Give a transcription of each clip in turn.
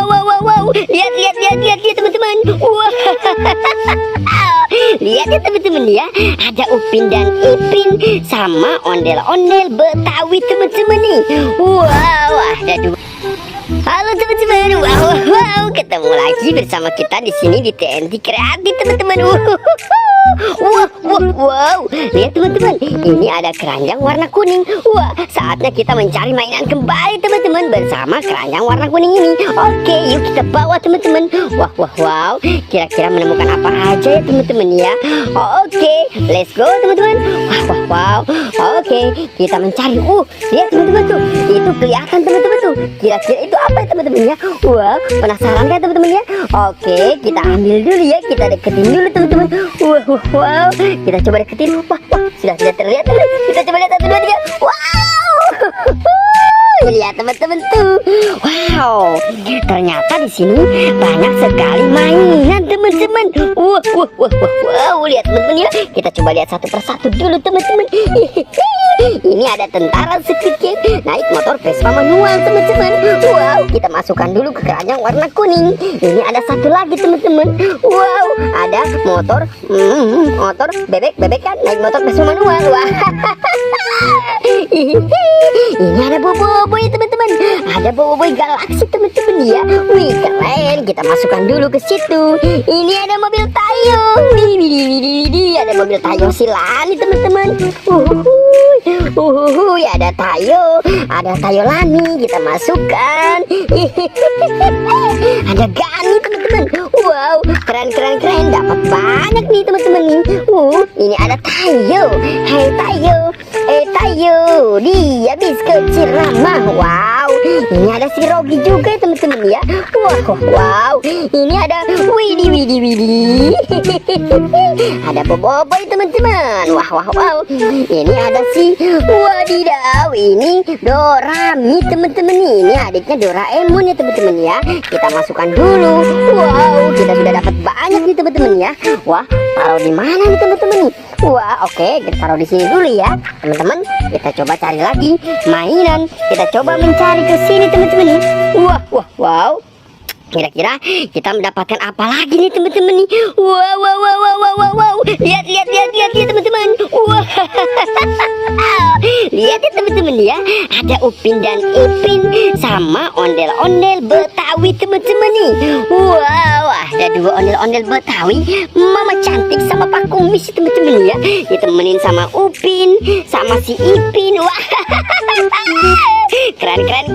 wow. Lihat teman-teman. Wah. Lihat ya teman-teman ya. Ada Upin dan Ipin sama ondel-ondel Betawi teman-teman nih. Wow, ada dua. Halo teman-teman, wow, ketemu lagi bersama kita di sini di TNT Kreatif teman-teman. Wow, lihat teman-teman, ini ada keranjang warna kuning. Wah, saatnya kita mencari mainan kembali teman-teman bersama keranjang warna kuning ini. Oke, yuk kita bawa teman-teman. Wow, kira-kira menemukan apa aja ya teman-teman ya. Oke, let's go teman-teman. Wow, oke, kita mencari. Lihat teman-teman tuh, itu kelihatan teman-teman tuh. Kira-kira itu apa ya teman-teman ya? Wah, penasaran kan teman-teman ya? Oke, kita ambil dulu ya, kita deketin dulu teman-teman. Wow, kita coba deketin. Wah, sudah terlihat teman. Kita coba lihat 1, 2, 3. Wow. Lihat teman-teman tuh. Wow, ternyata di sini banyak sekali mainan teman-teman. Wow, lihat teman-teman ya. Kita coba lihat satu persatu dulu teman-teman. Ini ada tentara Squid Game naik motor Vespa manual teman-teman. Wow, kita masukkan dulu ke keranjang warna kuning. Ini ada satu lagi teman-teman. Wow, ada motor bebek kan naik motor Vespa manual. Wah. Ini ada boboiboy teman-teman. Ada boboiboy galaksi teman-teman ya. Wih, keren. Kita masukkan dulu ke situ. Ini ada mobil Tayo. Ada mobil Tayo Silani teman-teman. Ada Tayo Lani. Kita masukkan. Ada Gani teman-teman. Wow, keren. Dapat banyak nih teman-teman nih. Ini ada Tayo. Hai Tayo, dia bis kecil ramah. Wow, ini ada si Rogi juga ya teman-teman ya. Wow, ini ada Widi. Ada Boboiboy teman-teman. Wow, ini ada si Wadidaw. Ini Dorami teman-teman. Ini adiknya Doraemon ya teman-teman ya. Kita masukkan dulu. Wow, kita sudah dapat banyak nih teman-teman ya. Wah, taruh di mana nih teman-teman nih? Wah, oke, kita taruh di sini dulu ya teman-teman. Kita coba cari lagi mainan. Kita coba mencari ke sini teman-teman nih. Wow. Kira-kira kita mendapatkan apa lagi nih teman-teman nih? Wow. Lihat teman-teman. Wow. Lihat ya teman-teman ya. Ada Upin dan Ipin sama ondel-ondel Betawi teman-teman nih. Wow, ada dua ondel-ondel Betawi, Mama Cantik sama Pak Kumis teman-teman ya. Ditemenin sama Upin sama si Ipin. Wah. Keren.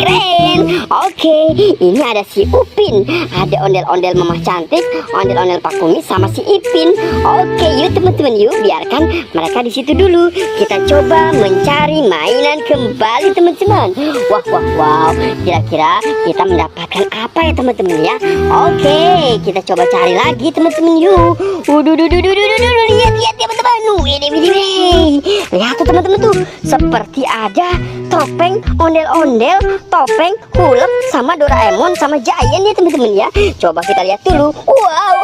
Oke, ini ada si Upin. Ada ondel-ondel Mama Cantik, ondel-ondel Pak Kumis sama si Ipin. Oke, yuk teman-teman, yuk biarkan mereka di situ dulu. Kita coba mencari mainan kembali teman-teman. Wow. Kira-kira kita mendapatkan apa ya teman-teman ya? Oke, kita coba cari lagi teman-teman yuk. Lihat ya teman-teman. Ini. Lihat tuh teman-teman tuh. Seperti ada topeng ondel-ondel, topeng hulek sama Doraemon sama Giant ya teman-teman ya. Coba kita lihat dulu. Wow,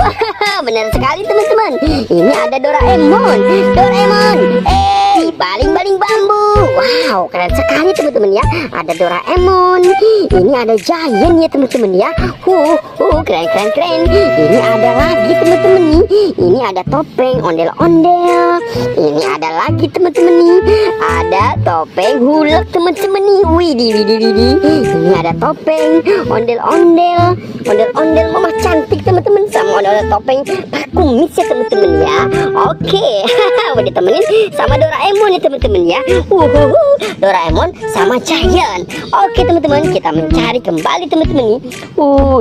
benar sekali teman-teman. Ini ada Doraemon. Baling-baling bambu. Wow, keren sekali teman-teman ya. Ada Doraemon. Ini ada Giant ya teman-teman ya. Keren. Ini ada lagi teman-teman nih. Ini ada topeng ondel-ondel. Ini ada lagi teman-teman nih. Ada topeng hulek teman-teman nih. Widih. Ini ada topeng ondel-ondel Mama Cantik teman-teman sama ondel topeng Pak Kumis ya teman-teman ya. Oke. Udah ditemenin sama Doraemon ya teman-teman ya. Doraemon sama Giant. Oke teman-teman, kita mencari kembali teman-teman nih.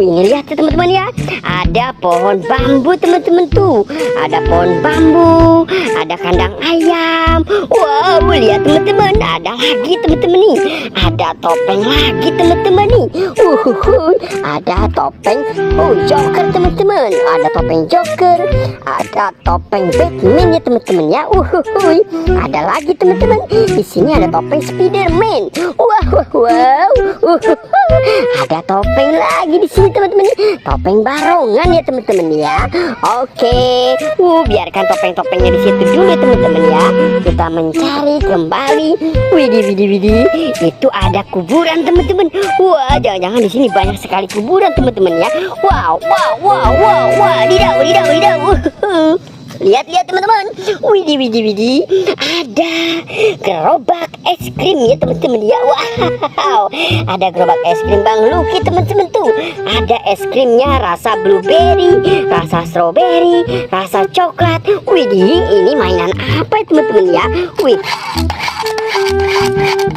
Ini lihat ya teman-teman ya. Ada pohon bambu teman-teman tuh. Ada pohon bambu, ada kandang ayam. Wow, lihat teman-teman, ada lagi teman-teman nih. Ada topeng lagi teman-teman nih. Ada topeng Joker teman-teman. ada topeng Joker, ada topeng Batman ya teman-teman ya. Ada lagi teman-teman. Di sini ada topeng Spiderman. Wow. Ada topeng lagi di sini teman-teman. Topeng barongan ya teman-teman ya. Oke. Biarkan topeng-topengnya di situ dulu ya teman-teman ya. Kita mencari kembali. Widih. Itu ada kuburan teman-teman. Wah, jangan-jangan di sini banyak sekali kuburan teman-teman ya. Wow. Wadidaw. Lihat teman-teman. Widih. Ada gerobak es krim ya teman-teman ya. Wow. Ada gerobak es krim Bang Lucky teman-teman tuh. Ada es krimnya rasa blueberry, rasa strawberry, rasa coklat. Widih, ini mainan apa ya teman-teman ya?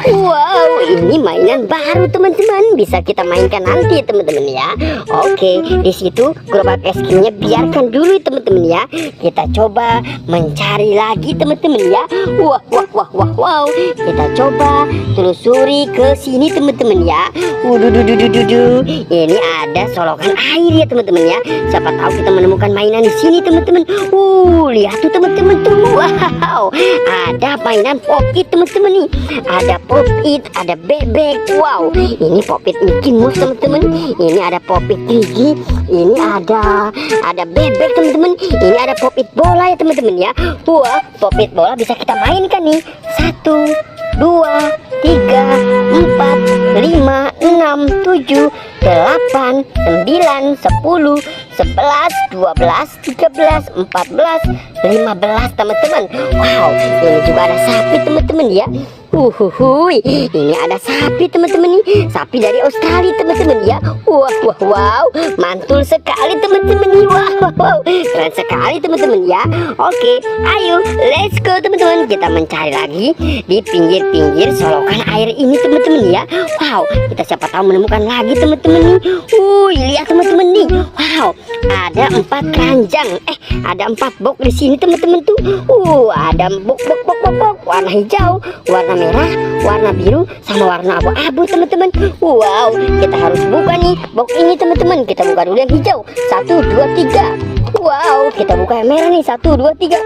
Wow, ini mainan baru teman-teman. Bisa kita mainkan nanti teman-teman ya. Oke, di situ gerobak es krimnya biarkan dulu teman-teman ya. Kita coba mencari lagi teman-teman ya. Wow. Kita coba telusuri ke sini teman-teman ya. Ini ada solokan air ya teman-teman ya. Siapa tahu kita menemukan mainan di sini teman-teman. Lihat tuh teman-teman tuh. Wow, ada mainan Pop-It teman-teman nih. Ada Pop-It, ada bebek. Wow, ini Pop-It Mickey Mouse teman-teman. Ini ada Pop-It Gigi. Ini ada bebek teman-teman. Ini ada Pop-It bola ya teman-teman ya. Wah, Pop-It bola bisa kita mainkan nih. 1, 2, 3, 4, 5, 6, 7, 8, 9, 10, 11, 12, 13, 14, 15 teman-teman. Wow, ini juga ada sapi teman-teman ya. Ini ada sapi teman-teman nih. Sapi dari Australia teman-teman ya. Wow, mantul sekali teman-teman nih. Wow, keren sekali teman-teman ya. Oke, ayo let's go teman-teman. Kita mencari lagi di pinggir-pinggir solokan air ini teman-teman ya. Wow, kita siapa tahu menemukan lagi teman-teman nih. Lihat teman-teman nih. Wow, ada 4 keranjang. Ada 4 box di sini teman-teman tuh. Ada box warna hijau, warna merah, warna biru, sama warna abu-abu teman-teman. Wow, kita harus buka nih box ini teman-teman. Kita buka dulu yang hijau. 1, 2, 3. Wow, kita buka yang merah nih. 1, 2, 3.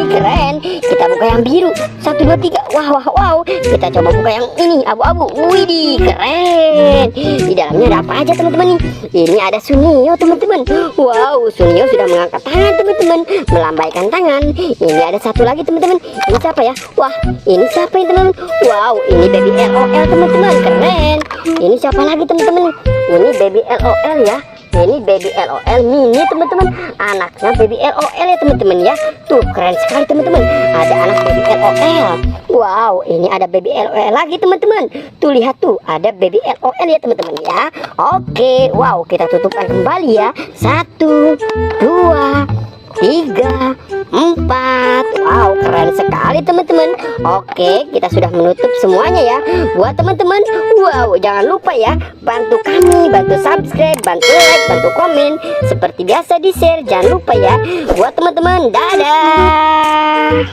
Keren. Kita buka yang biru. 1, 2, 3. Wow. Kita coba buka yang ini abu-abu. Widih, keren. Di dalamnya ada apa aja teman-teman nih? Ini ada Sunio teman-teman. Wow, Sunio sudah mengangkat tangan teman-teman, melambaikan tangan. Ini ada satu lagi teman-teman. Ini siapa ya? Wah, ini siapa ya teman-teman? Wow, ini Baby LOL teman-teman. Keren. Ini siapa lagi teman-teman? Ini Baby LOL ya. Ini Baby LOL mini teman-teman. Anaknya Baby LOL ya teman-teman ya. Tuh keren sekali teman-teman. Ada anak Baby LOL. Wow, ini ada Baby LOL lagi teman-teman. Tuh lihat tuh, ada Baby LOL ya teman-teman ya. Oke, wow, kita tutupkan kembali ya. 1, 2, 3, 4. Wow, keren sekali teman-teman. Oke, kita sudah menutup semuanya ya. Buat teman-teman, wow, jangan lupa ya, bantu kami, bantu subscribe, bantu like, bantu komen. Seperti biasa di share, jangan lupa ya. Buat teman-teman, dadah.